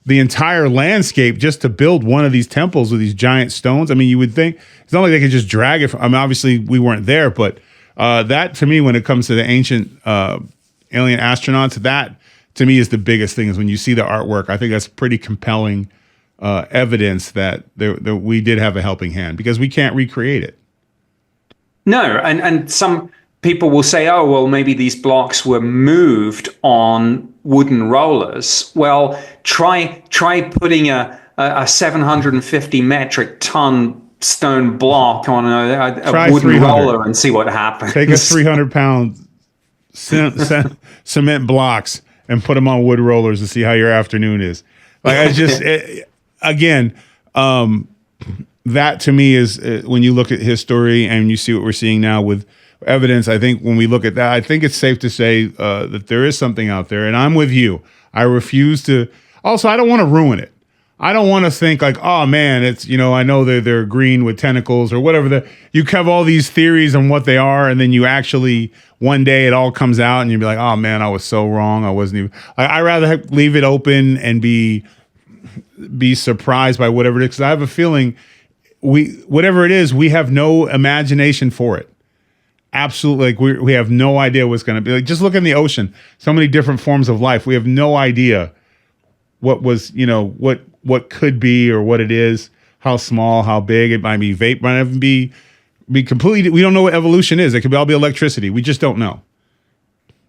the entire landscape just to build one of these temples with these giant stones. I mean, you would think it's not like they could just drag it. I mean, obviously we weren't there, but that to me, when it comes to the ancient alien astronauts, that to me is the biggest thing. Is when you see the artwork, I think that's pretty compelling evidence that we did have a helping hand, because we can't recreate it. No, and some people will say, oh, well, maybe these blocks were moved on wooden rollers. Well, try putting a 750 metric ton stone block on a wooden roller and see what happens. Take a 300-pound cement blocks and put them on wood rollers and see how your afternoon is. Like, I just, that to me is when you look at history and you see what we're seeing now with evidence. I think when we look at that, I think it's safe to say that there is something out there. And I'm with you. I refuse to. Also, I don't want to ruin it. I don't want to think like, oh man, it's, I know they're green with tentacles or whatever. You have all these theories on what they are, and then you actually one day it all comes out, and you'd be like, oh man, I was so wrong. I wasn't even. I rather leave it open and be surprised by whatever it is. Because I have a feeling whatever it is, we have no imagination for it. Absolutely, like we have no idea what's going to be. Like, just look in the ocean. So many different forms of life. We have no idea what was, what could be or what it is, how small, how big. It might be vape, might even be completely. We don't know what evolution is. It could all be electricity. We just don't know.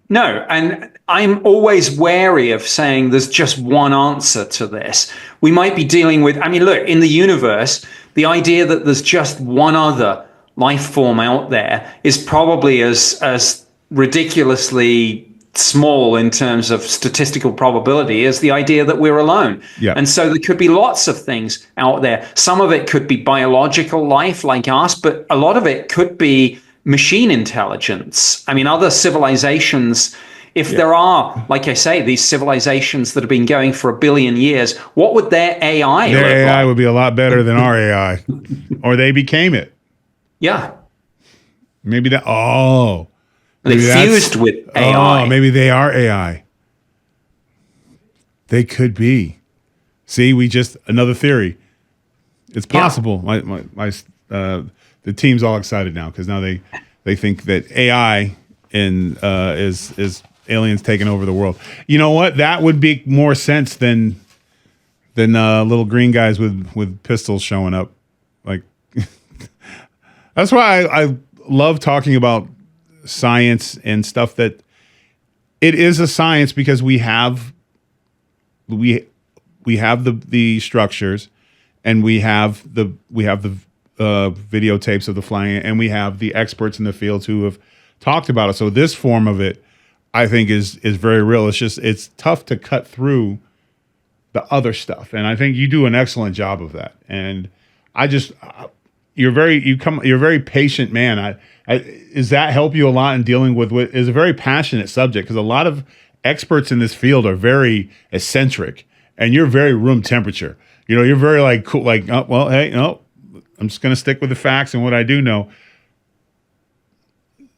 No, and I'm always wary of saying there's just one answer to this. We might be dealing with, look, in the universe, the idea that there's just one other life form out there is probably as ridiculously small in terms of statistical probability as the idea that we're alone. Yeah. And so there could be lots of things out there. Some of it could be biological life like us, but a lot of it could be machine intelligence. Other civilizations If there are, like I say, these civilizations that have been going for 1 billion years, what would their AI Their look AI like? would be a lot better than our AI, or they became it. Yeah. Maybe that. They fused with AI. Oh, maybe they are AI. They could be. See, another theory. It's possible. The team's all excited now because now they think that AI is aliens taking over the world. You know what? That would make more sense than little green guys with pistols showing up. Like that's why I love talking about science and stuff, that it is a science because we have the structures, and we have the videotapes of the flying, and we have the experts in the field who have talked about it. So this form of it, I think, is very real. It's tough to cut through the other stuff, and I think you do an excellent job of that. And you're a very patient man. Does that help you a lot in dealing with what is a very passionate subject? Because a lot of experts in this field are very eccentric, and you're very room temperature. You're very like cool, like, oh, well, hey, no, I'm just going to stick with the facts and what I do know.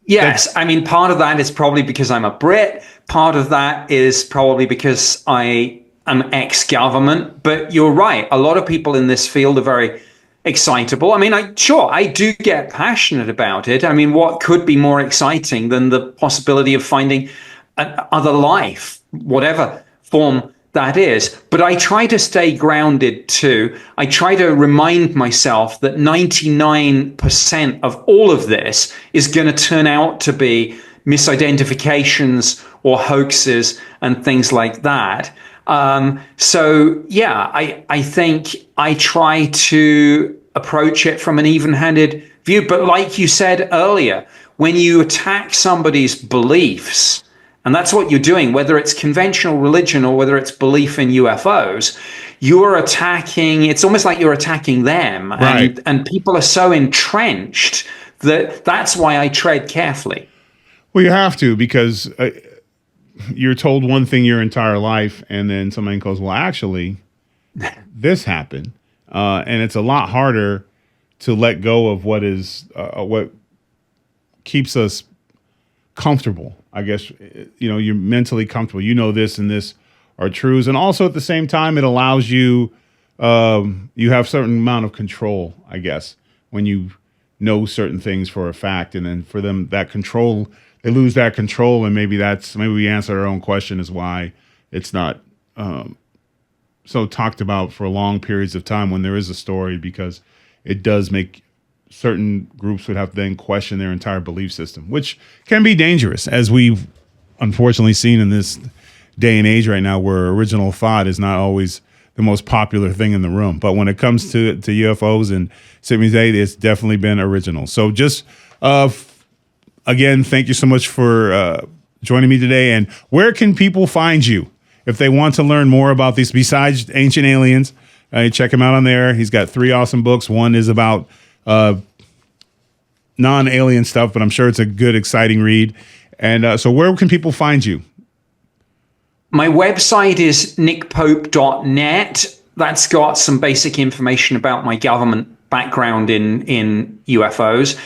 Yes, I mean, part of that is probably because I'm a Brit. Part of that is probably because I am ex-government. But you're right. A lot of people in this field are very excitable. I mean, I do get passionate about it. I mean, what could be more exciting than the possibility of finding other life, whatever form that is? But I try to stay grounded too. I try to remind myself that 99% of all of this is going to turn out to be misidentifications or hoaxes and things like that. So yeah, I think I try to approach it from an even-handed view. But like you said earlier, when you attack somebody's beliefs, and that's what you're doing, whether it's conventional religion or whether it's belief in UFOs, it's almost like you're attacking them. Right. And people are so entrenched that's why I tread carefully. Well, you have to, because you're told one thing your entire life, and then somebody goes, well, actually, this happened. And it's a lot harder to let go of what keeps us comfortable. I guess, you're mentally comfortable. This and this are truths. And also at the same time, it allows you, you have a certain amount of control, I guess, when you know certain things for a fact. And then for them, that control, they lose that control. And maybe we answer our own question is why it's not so talked about for long periods of time when there is a story, because it does make certain groups would have to then question their entire belief system, which can be dangerous, as we've unfortunately seen in this day and age right now, where original thought is not always the most popular thing in the room. But when it comes to UFOs and Sydney's Day, it's definitely been original. So just again, thank you so much for joining me today. And where can people find you if they want to learn more about these besides Ancient Aliens? Check him out on there. He's got 3 awesome books. One is about non-alien stuff, but I'm sure it's a good, exciting read. And so where can people find you? My website is nickpope.net. That's got some basic information about my government background in UFOs.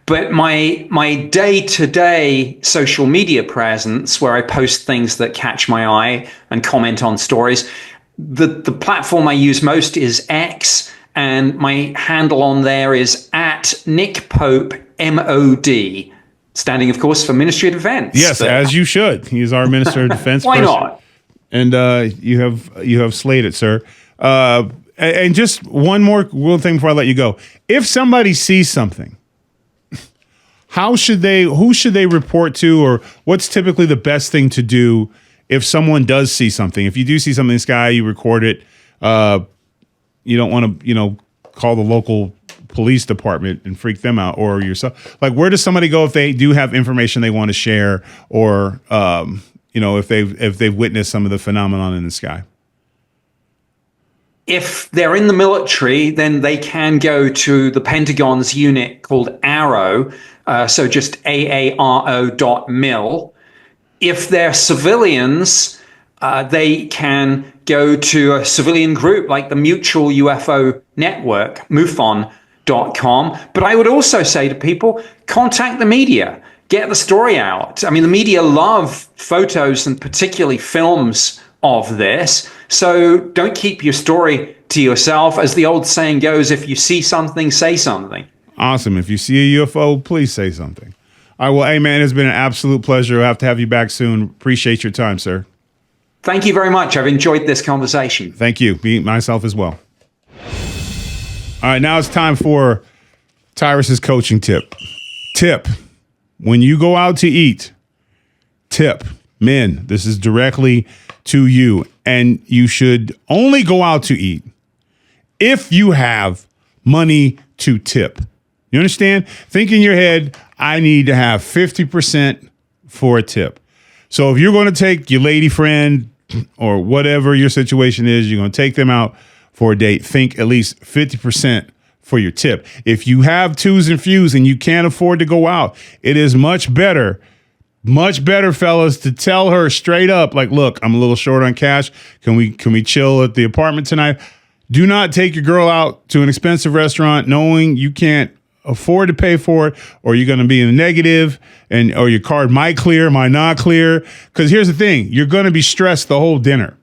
But my day-to-day social media presence, where I post things that catch my eye and comment on stories, the platform I use most is X, and my handle on there is @NickPope MOD, standing, of course, for Ministry of Defense. Yes, as you should. He is our Minister of Defense. Why not? And you have slayed it, sir. And just one more thing before I let you go. If somebody sees something, who should they report to, or what's typically the best thing to do if someone does see something? If you do see something in the sky, you record it. You don't want to, call the local police department and freak them out, or yourself. Like, where does somebody go if they do have information they want to share, or if they've witnessed some of the phenomenon in the sky? If they're in the military, then they can go to the Pentagon's unit called AARO, so just AARO.mil. if they're civilians, they can go to a civilian group like the Mutual UFO Network, MUFON.com. But I would also say to people, contact the media, get the story out. I mean, the media love photos and particularly films of this. So don't keep your story to yourself. As the old saying goes, if you see something, say something. Awesome. If you see a UFO, please say something. All right. Well, hey, man, it's been an absolute pleasure. I'll have to have you back soon. Appreciate your time, sir. Thank you very much. I've enjoyed this conversation. Thank you. Me, myself as well. All right. Now it's time for Tyrus's coaching tip. Tip. When you go out to eat, tip. Men, this is directly to you. And you should only go out to eat if you have money to tip. You understand? Think in your head, I need to have 50% for a tip. So if you're going to take your lady friend or whatever your situation is, you're going to take them out for a date, think at least 50% for your tip. If you have twos and fews and you can't afford to go out, it is much better, fellas, to tell her straight up, like, look, I'm a little short on cash. Can we chill at the apartment tonight? Do not take your girl out to an expensive restaurant knowing you can't afford to pay for it, or you're going to be in the negative, or your card might clear, might not clear. Because here's the thing, you're going to be stressed the whole dinner.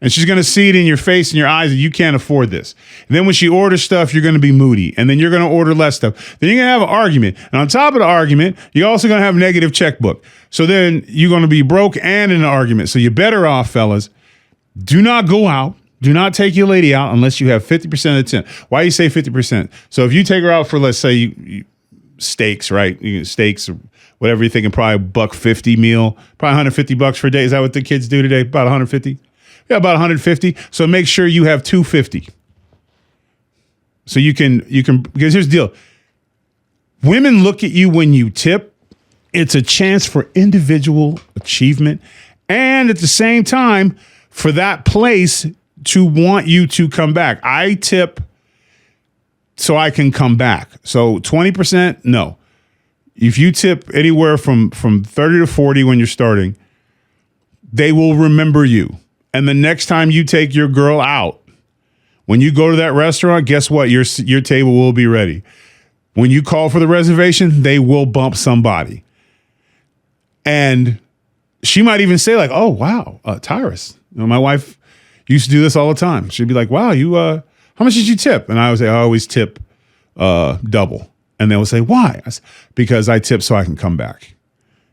And she's going to see it in your face and your eyes that you can't afford this. And then when she orders stuff, you're going to be moody. And then you're going to order less stuff. Then you're going to have an argument. And on top of the argument, you're also going to have a negative checkbook. So then you're going to be broke and in an argument. So you're better off, fellas. Do not go out. Do not take your lady out unless you have 50% of the tip. Why you say 50%? So if you take her out for, let's say, steaks, right? Steaks or whatever you're thinking, probably $150 meal, probably $150 for a day. Is that what the kids do today? About 150? Yeah, about 150. So make sure you have 250. So you can, because here's the deal. Women look at you when you tip. It's a chance for individual achievement. And at the same time, for that place to want you to come back. I tip so I can come back. So 20%, no. If you tip anywhere from 30 to 40 when you're starting, they will remember you. And the next time you take your girl out, when you go to that restaurant, guess what? Your table will be ready. When you call for the reservation, they will bump somebody. And she might even say like, oh, wow, Tyrus. My wife used to do this all the time. She'd be like, wow, you, how much did you tip? And I would say, I always tip double. And they would say, why? I said, because I tip so I can come back.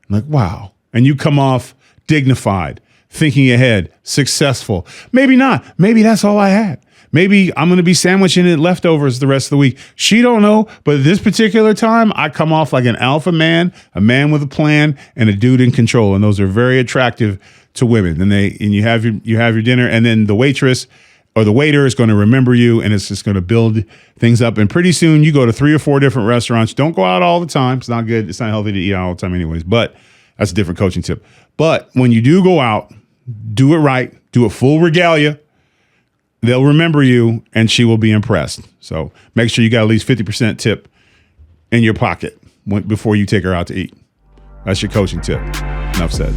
I'm like, wow. And you come off dignified, thinking ahead, successful. Maybe not. Maybe that's all I had. Maybe I'm going to be sandwiching it leftovers the rest of the week. She don't know. But this particular time, I come off like an alpha man, a man with a plan, and a dude in control. And those are very attractive to women. And you have your dinner, and then the waitress or the waiter is going to remember you, and it's just going to build things up. And pretty soon you go to 3 or 4 different restaurants. Don't go out all the time. It's not good. It's not healthy to eat out all the time anyways. But that's a different coaching tip. But when you do go out, do it right. Do it full regalia. They'll remember you, and she will be impressed. So make sure you got at least 50% tip in your pocket before you take her out to eat. That's your coaching tip. Enough said.